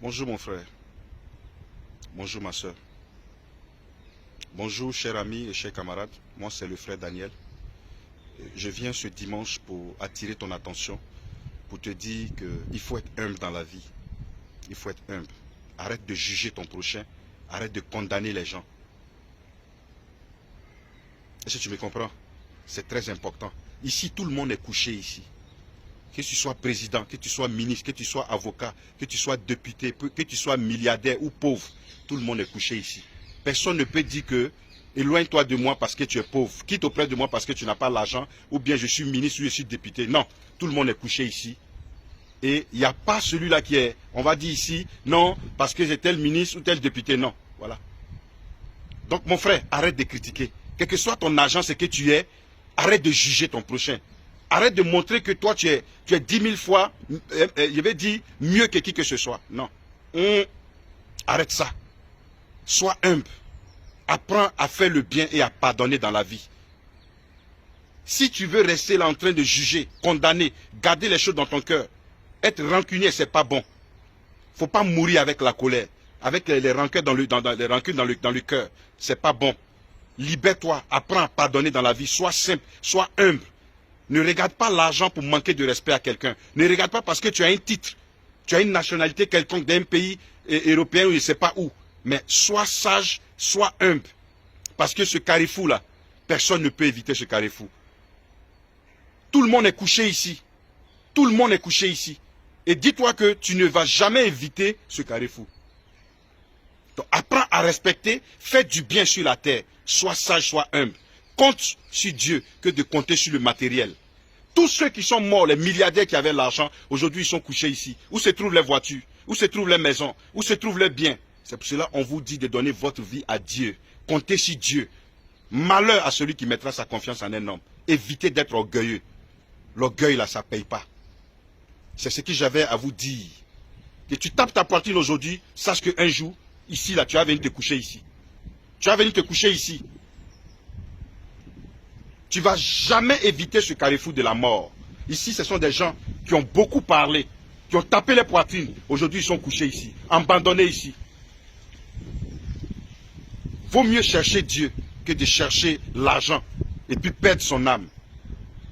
Bonjour mon frère, bonjour ma soeur, bonjour chers amis et chers camarades, moi c'est le frère Daniel. Je viens ce dimanche pour attirer ton attention, pour te dire qu'il faut être humble dans la vie. Il faut être humble. Arrête de juger ton prochain, arrête de condamner les gens. Est-ce que tu me comprends? C'est très important. Ici, tout le monde est couché ici. Que tu sois président, que tu sois ministre, que tu sois avocat, que tu sois député, que tu sois milliardaire ou pauvre, tout le monde est couché ici. Personne ne peut dire que éloigne-toi de moi parce que tu es pauvre, quitte auprès de moi parce que tu n'as pas l'argent, ou bien je suis ministre ou je suis député. Non, tout le monde est couché ici. Et il n'y a pas celui-là qui est, on va dire ici, non, parce que j'ai tel ministre ou tel député. Non, voilà. Donc mon frère, arrête de critiquer. Quel que soit ton argent, ce que tu es, arrête de juger ton prochain. Arrête de montrer que toi, tu es 10 000 fois, je vais dire, mieux que qui que ce soit. Non. Arrête ça. Sois humble. Apprends à faire le bien et à pardonner dans la vie. Si tu veux rester là en train de juger, condamner, garder les choses dans ton cœur, être rancunier, c'est pas bon. Faut pas mourir avec la colère, avec les rancœurs dans le cœur. C'est pas bon. Libère-toi, apprends à pardonner dans la vie. Sois simple, sois humble. Ne regarde pas l'argent pour manquer de respect à quelqu'un. Ne regarde pas parce que tu as un titre, tu as une nationalité quelconque d'un pays européen ou je ne sais pas où. Mais sois sage, sois humble. Parce que ce carrefour-là, personne ne peut éviter ce carrefour. Tout le monde est couché ici. Tout le monde est couché ici. Et dis-toi que tu ne vas jamais éviter ce carrefour. Donc apprends à respecter, fais du bien sur la terre. Sois sage, sois humble. Compte sur Dieu que de compter sur le matériel. Tous ceux qui sont morts, les milliardaires qui avaient l'argent, aujourd'hui ils sont couchés ici. Où se trouvent les voitures? Où se trouvent les maisons? Où se trouvent les biens? C'est pour cela qu'on vous dit de donner votre vie à Dieu. Comptez sur Dieu. Malheur à celui qui mettra sa confiance en un homme. Évitez d'être orgueilleux. L'orgueil là, ça ne paye pas. C'est ce que j'avais à vous dire. Et tu tapes ta poitrine aujourd'hui, sache qu'un jour, ici là, tu vas venir te coucher ici. Tu vas venir te coucher ici. Tu ne vas jamais éviter ce carrefour de la mort. Ici, ce sont des gens qui ont beaucoup parlé, qui ont tapé les poitrines. Aujourd'hui, ils sont couchés ici, abandonnés ici. Vaut mieux chercher Dieu que de chercher l'argent et puis perdre son âme.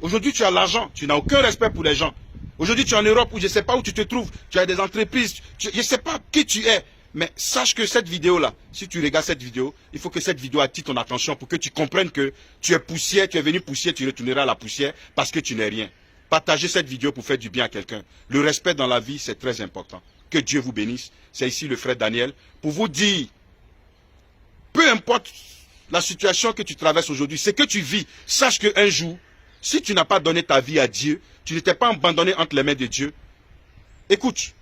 Aujourd'hui, tu as l'argent, tu n'as aucun respect pour les gens. Aujourd'hui, tu es en Europe où je ne sais pas où tu te trouves, tu as des entreprises, je ne sais pas qui tu es. Mais sache que cette vidéo-là, si tu regardes cette vidéo, il faut que cette vidéo attire ton attention pour que tu comprennes que tu es poussière, tu es venu poussière, tu retourneras à la poussière parce que tu n'es rien. Partagez cette vidéo pour faire du bien à quelqu'un. Le respect dans la vie, c'est très important. Que Dieu vous bénisse. C'est ici le frère Daniel pour vous dire, peu importe la situation que tu traverses aujourd'hui, ce que tu vis, sache qu'un jour, si tu n'as pas donné ta vie à Dieu, tu n'étais pas abandonné entre les mains de Dieu, écoute,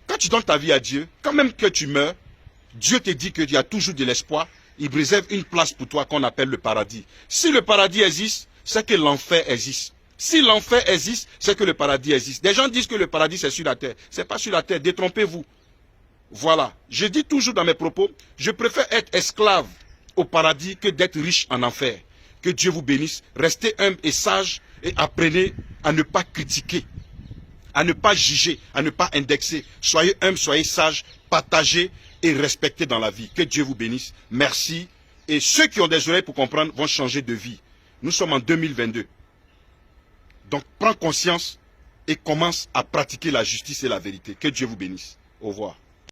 quand tu donnes ta vie à Dieu, quand même que tu meurs, Dieu te dit qu'il y a toujours de l'espoir. Il réserve une place pour toi qu'on appelle le paradis. Si le paradis existe, c'est que l'enfer existe. Si l'enfer existe, c'est que le paradis existe. Des gens disent que le paradis c'est sur la terre. Ce n'est pas sur la terre, détrompez-vous. Voilà. Je dis toujours dans mes propos, je préfère être esclave au paradis que d'être riche en enfer. Que Dieu vous bénisse. Restez humble et sage et apprenez à ne pas critiquer, à ne pas juger, à ne pas indexer. Soyez humble, soyez sage, partagez et respectez dans la vie. Que Dieu vous bénisse. Merci. Et ceux qui ont des oreilles pour comprendre vont changer de vie. Nous sommes en 2022. Donc prends conscience et commence à pratiquer la justice et la vérité. Que Dieu vous bénisse. Au revoir.